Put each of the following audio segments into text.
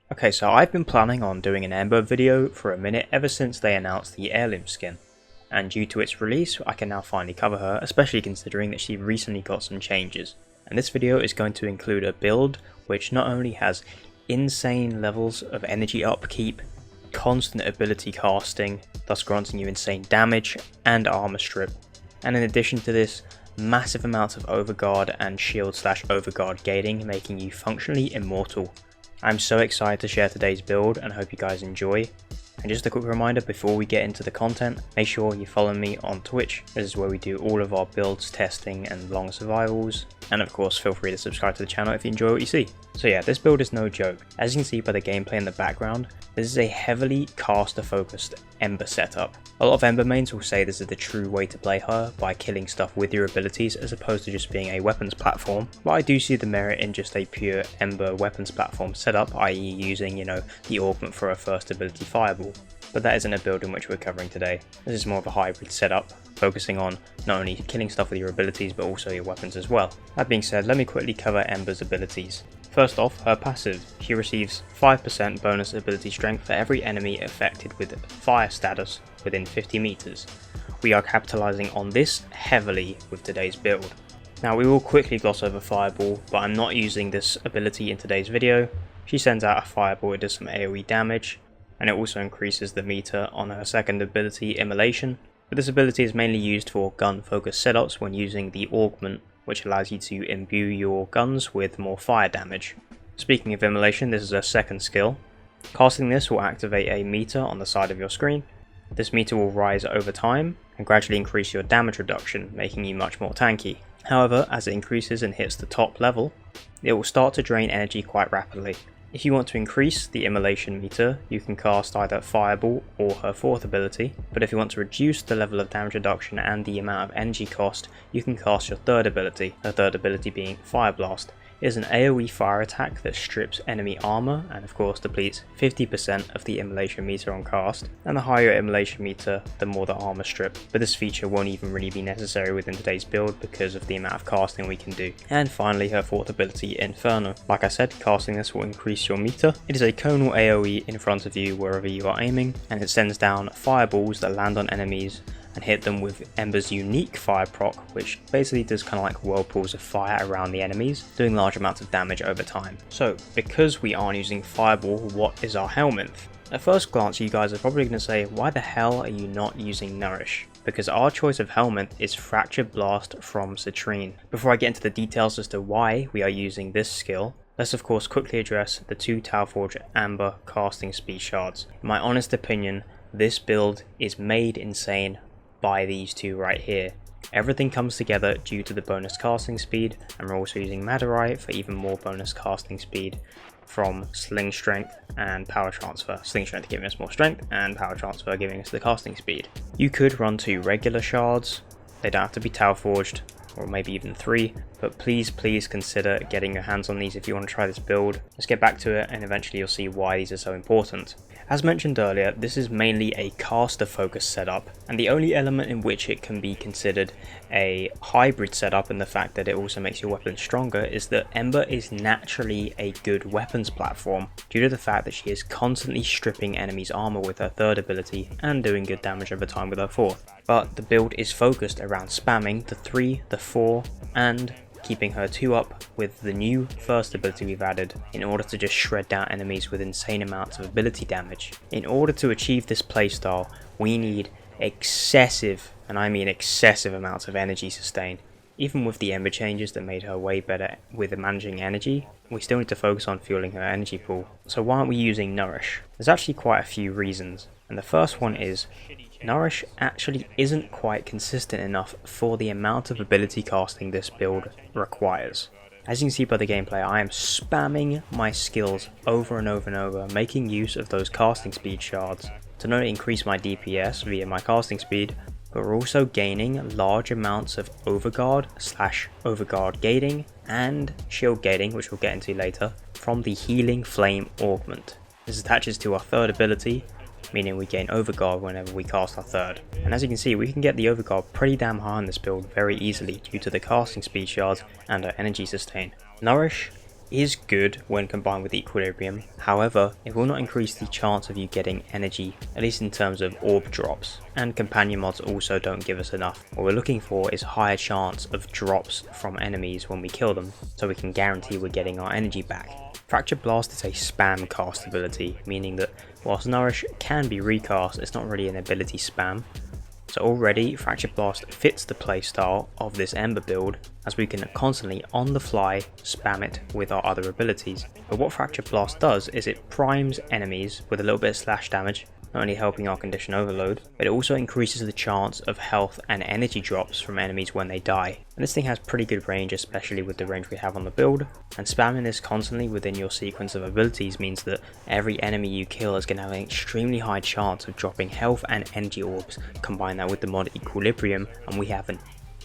Okay, so I've been planning on doing an Ember video for a minute ever since they announced the heirloom skin, and due to its release I can now finally cover her, especially considering that she recently got some changes. And this video is going to include a build which not only has insane levels of energy upkeep, constant ability casting, thus granting you insane damage and armor strip, and in addition to this, massive amounts of overguard and shield/overguard gating, making you functionally immortal. I'm so excited to share today's build and hope you guys enjoy. And just a quick reminder before we get into the content, make sure you follow me on Twitch. This is where we do all of our builds, testing and long survivals. And of course feel free to subscribe to the channel if you enjoy what you see. So yeah, this build is no joke. As you can see by the gameplay in the background, this is a heavily caster focused Ember setup. A lot of Ember mains will say this is the true way to play her, by killing stuff with your abilities as opposed to just being a weapons platform. But I do see the merit in just a pure Ember weapons platform setup, i.e. using, the augment for a first ability fireball. But that isn't a build in which we're covering today. This is more of a hybrid setup, focusing on not only killing stuff with your abilities but also your weapons as well. That being said, let me quickly cover Ember's abilities. First off, her passive. She receives 5% bonus ability strength for every enemy affected with fire status within 50 meters. We are capitalizing on this heavily with today's build. Now we will quickly gloss over Fireball, but I'm not using this ability in today's video. She sends out a fireball, it does some AoE damage, and it also increases the meter on her second ability, Immolation. But this ability is mainly used for gun focused setups when using the augment, which allows you to imbue your guns with more fire damage. Speaking of Immolation, this is her second skill. Casting this will activate a meter on the side of your screen. This meter will rise over time and gradually increase your damage reduction, making you much more tanky. However, as it increases and hits the top level, it will start to drain energy quite rapidly. If you want to increase the Immolation meter, you can cast either Fireball or her fourth ability, but if you want to reduce the level of damage reduction and the amount of energy cost, you can cast your third ability, her third ability being Fire Blast. It is an AoE fire attack that strips enemy armor and of course depletes 50% of the Immolation meter on cast, and the higher Immolation meter, the more the armor strip, but this feature won't even really be necessary within today's build because of the amount of casting we can do. And finally her fourth ability, Inferno. Like I said, casting this will increase your meter. It is a conal AoE in front of you wherever you are aiming, and it sends down fireballs that land on enemies and hit them with Ember's unique fire proc, which basically does kind of like whirlpools of fire around the enemies, doing large amounts of damage over time. So because we aren't using Fireball, what is our Helminth? At first glance you guys are probably going to say, why the hell are you not using Nourish? Because our choice of Helminth is Fractured Blast from Citrine. Before I get into the details as to why we are using this skill, let's of course quickly address the two Talforge Amber casting speed shards. In my honest opinion, this build is made insane by these two right here. Everything comes together due to the bonus casting speed, and we're also using Madarite for even more bonus casting speed from Sling Strength and Power Transfer. Sling Strength giving us more strength and Power Transfer giving us the casting speed. You could run two regular shards, they don't have to be Talforged, or maybe even three, but please consider getting your hands on these if you want to try this build. Let's get back to it and eventually you'll see why these are so important. As mentioned earlier, this is mainly a caster focused setup, and the only element in which it can be considered a hybrid setup, and the fact that it also makes your weapon stronger, is that Ember is naturally a good weapons platform due to the fact that she is constantly stripping enemies armor with her third ability and doing good damage over time with her fourth. But the build is focused around spamming the 3, the 4 and keeping her 2 up with the new first ability we've added in order to just shred down enemies with insane amounts of ability damage. In order to achieve this playstyle, we need excessive, and I mean excessive amounts of energy sustain. Even with the Ember changes that made her way better with managing energy, we still need to focus on fueling her energy pool. So why aren't we using Nourish? There's actually quite a few reasons, and the first one is Nourish actually isn't quite consistent enough for the amount of ability casting this build requires. As you can see by the gameplay, I am spamming my skills over and over and over, making use of those casting speed shards to not only increase my DPS via my casting speed, but we're also gaining large amounts of overguard/overguard gating and shield gating, which we'll get into later, from the Healing Flame augment. This attaches to our third ability, meaning we gain overguard whenever we cast our third. And as you can see, we can get the overguard pretty damn high on this build very easily due to the casting speed shards and our energy sustain. Nourish is good when combined with Equilibrium, however it will not increase the chance of you getting energy, at least in terms of orb drops, and companion mods also don't give us enough. What we're looking for is higher chance of drops from enemies when we kill them, so we can guarantee we're getting our energy back. Fractured Blast is a spam cast ability, meaning that whilst Nourish can be recast, it's not really an ability spam. So already Fractured Blast fits the playstyle of this Ember build, as we can constantly on the fly spam it with our other abilities. But what Fractured Blast does is it primes enemies with a little bit of slash damage, not only helping our condition overload, but it also increases the chance of health and energy drops from enemies when they die. And this thing has pretty good range, especially with the range we have on the build, and spamming this constantly within your sequence of abilities means that every enemy you kill is going to have an extremely high chance of dropping health and energy orbs. Combine that with the mod Equilibrium and we have an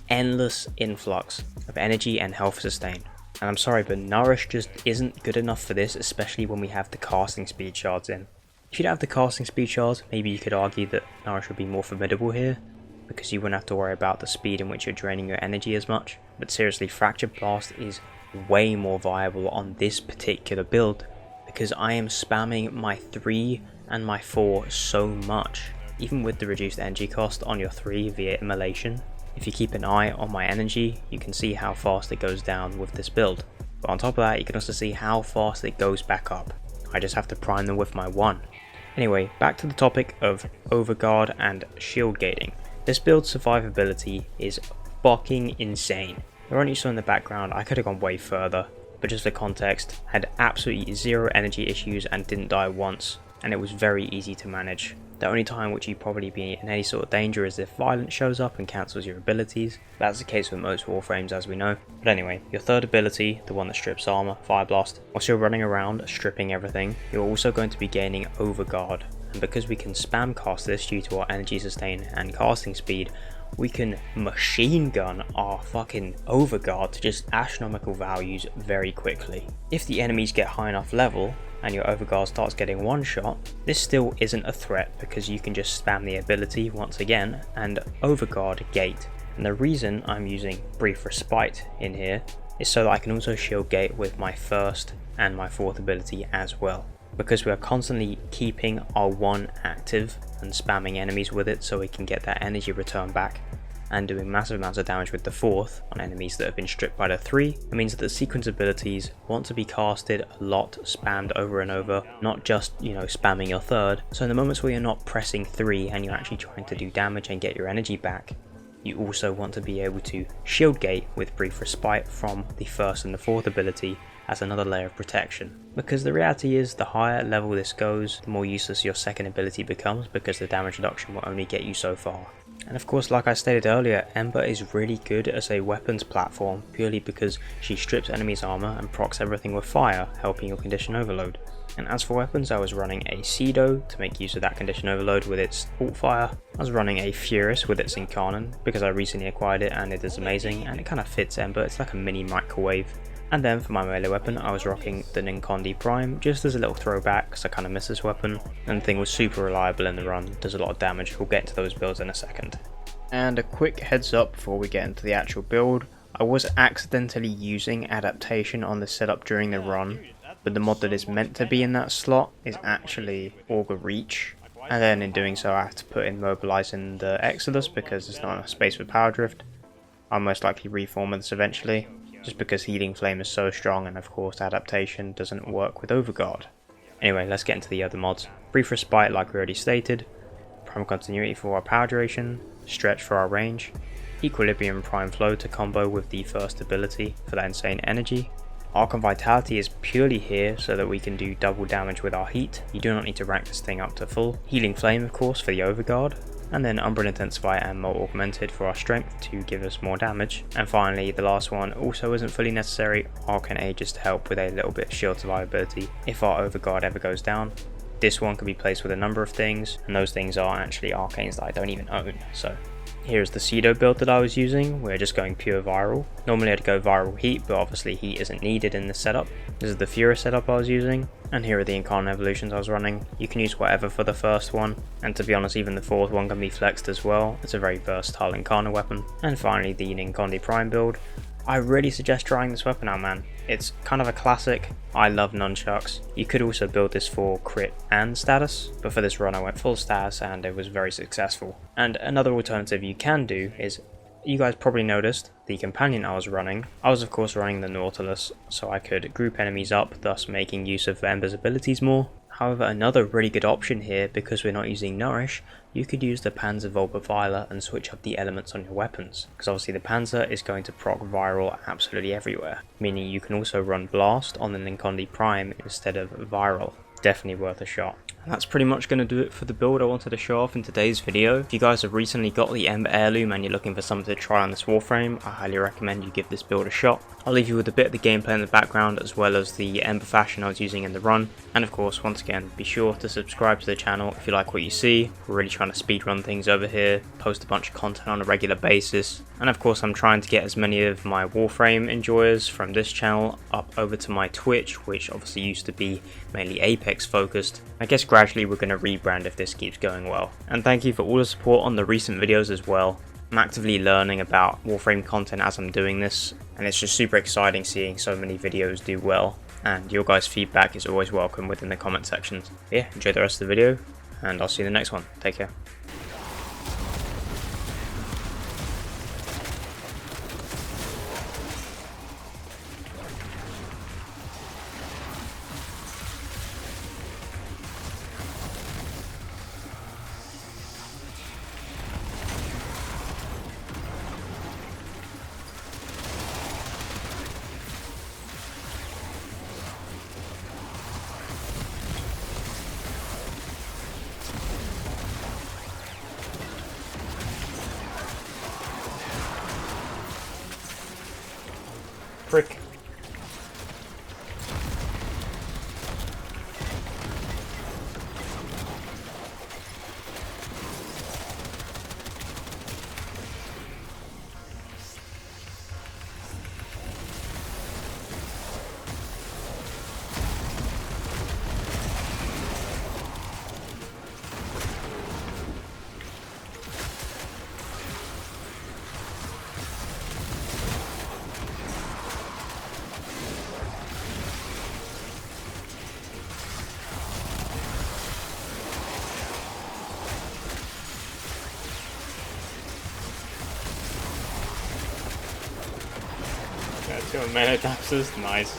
endless influx of energy and health sustain. And I'm sorry, but Nourish just isn't good enough for this, especially when we have the casting speed shards in. If you don't have the casting speed shards, maybe you could argue that Nourish would be more formidable here, because you wouldn't have to worry about the speed in which you're draining your energy as much. But seriously, Fractured Blast is way more viable on this particular build, because I am spamming my 3 and my 4 so much. Even with the reduced energy cost on your 3 via Immolation, if you keep an eye on my energy, you can see how fast it goes down with this build. But on top of that, you can also see how fast it goes back up. I just have to prime them with my 1. Anyway, back to the topic of overguard and shield gating. This build's survivability is fucking insane. The run you saw in the background, I could have gone way further, but just for context, had absolutely zero energy issues and didn't die once, and it was very easy to manage. The only time which you'd probably be in any sort of danger is if Violence shows up and cancels your abilities. That's the case with most Warframes, as we know. But anyway, your third ability, the one that strips armor, Fire Blast, whilst you're running around stripping everything, you're also going to be gaining Overguard. And because we can spam cast this due to our energy sustain and casting speed, we can machine gun our fucking Overguard to just astronomical values very quickly. If the enemies get high enough level, and your Overguard starts getting one shot, this still isn't a threat because you can just spam the ability once again and Overguard gate. And the reason I'm using Brief Respite in here is so that I can also shield gate with my first and my fourth ability as well, because we are constantly keeping our 1 active and spamming enemies with it so we can get that energy return back, and doing massive amounts of damage with the 4th on enemies that have been stripped by the 3. It means that the sequence abilities want to be casted a lot, spammed over and over, not just, spamming your 3rd. So in the moments where you're not pressing 3 and you're actually trying to do damage and get your energy back, you also want to be able to shield gate with Brief Respite from the 1st and the 4th ability as another layer of protection. Because the reality is, the higher level this goes, the more useless your 2nd ability becomes, because the damage reduction will only get you so far. And of course, like I stated earlier, Ember is really good as a weapons platform purely because she strips enemies' armor and procs everything with fire, helping your condition overload. And as for weapons, I was running a Cedo to make use of that condition overload with its alt fire. I was running a Furious with its Incarnon because I recently acquired it and it is amazing and it kind of fits Ember. It's like a mini microwave. And then for my melee weapon, I was rocking the Ninkondi Prime just as a little throwback because I kind of miss this weapon, and the thing was super reliable in the run, does a lot of damage. We'll get into those builds in a second. And a quick heads up before we get into the actual build, I was accidentally using Adaptation on the setup during the run, but the mod that is meant to be in that slot is actually Augur Reach, and then in doing so I have to put in Mobilize in the Exodus because there's not enough space for Power Drift. I'll most likely reform this eventually, just because Healing Flame is so strong, and of course Adaptation doesn't work with Overguard. Anyway, let's get into the other mods. Brief Respite, like we already stated, Prime Continuity for our power duration, Stretch for our range, Equilibrium Prime Flow to combo with the first ability for that insane energy. Arc and Vitality is purely here so that we can do double damage with our heat. You do not need to rank this thing up to full. Healing Flame, of course, for the Overguard. And then Umbral Intensify and Molt Augmented for our strength to give us more damage. And finally, the last one also isn't fully necessary, Arcane Aegis to help with a little bit of shield survivability if our Overguard ever goes down. This one can be placed with a number of things, and those things are actually arcanes that I don't even own. So here's the Cedo build that I was using. We're just going pure viral. Normally I'd go viral heat, but obviously heat isn't needed in this setup. This is the Furious setup I was using, and here are the Incarnate evolutions I was running. You can use whatever for the first one, and to be honest, even the fourth one can be flexed as well. It's a very versatile Incarnate weapon. And finally the Ninkondi Prime build. I really suggest trying this weapon out, man. It's kind of a classic. I love nunchucks. You could also build this for crit and status, but for this run I went full status and it was very successful. And another alternative you can do is, you guys probably noticed, the companion I was running. I was of course running the Nautilus, so I could group enemies up, thus making use of Ember's abilities more. However, another really good option here, because we're not using Nourish, you could use the Panzer Viola and switch up the elements on your weapons, because obviously the Panzer is going to proc Viral absolutely everywhere, meaning you can also run Blast on the Ninkondi Prime instead of Viral. Definitely worth a shot. And that's pretty much going to do it for the build I wanted to show off in today's video. If you guys have recently got the Ember Heirloom and you're looking for something to try on this Warframe, I highly recommend you give this build a shot. I'll leave you with a bit of the gameplay in the background, as well as the Ember fashion I was using in the run. And of course, once again, be sure to subscribe to the channel if you like what you see. We're really trying to speedrun things over here, post a bunch of content on a regular basis. And of course, I'm trying to get as many of my Warframe enjoyers from this channel up over to my Twitch, which obviously used to be mainly Apex focused. I guess gradually we're going to rebrand if this keeps going well. And thank you for all the support on the recent videos as well. I'm actively learning about Warframe content as I'm doing this, and it's just super exciting seeing so many videos do well, and your guys' feedback is always welcome within the comment sections. Yeah, enjoy the rest of the video, and I'll see you in the next one. Take care. Frick. Two melee daxers, nice.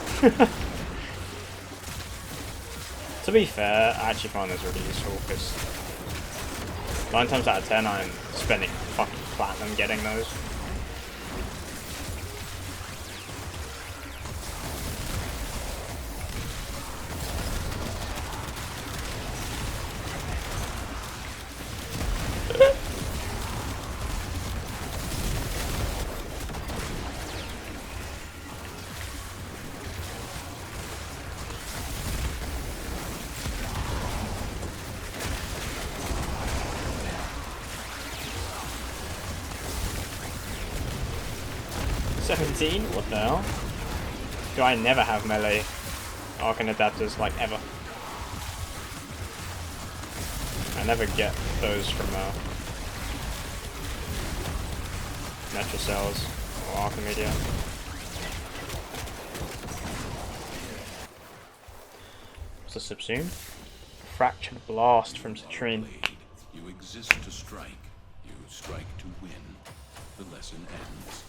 To be fair, I actually find this really useful because 9 times out of 10 I'm spending fucking platinum getting those. What the hell? Do I never have melee arcane adapters, like, ever? I never get those from Metro Cells or Archimedia. What's a subsume? Fractured Blast from Citrine. You exist to strike. You strike to win. The lesson ends.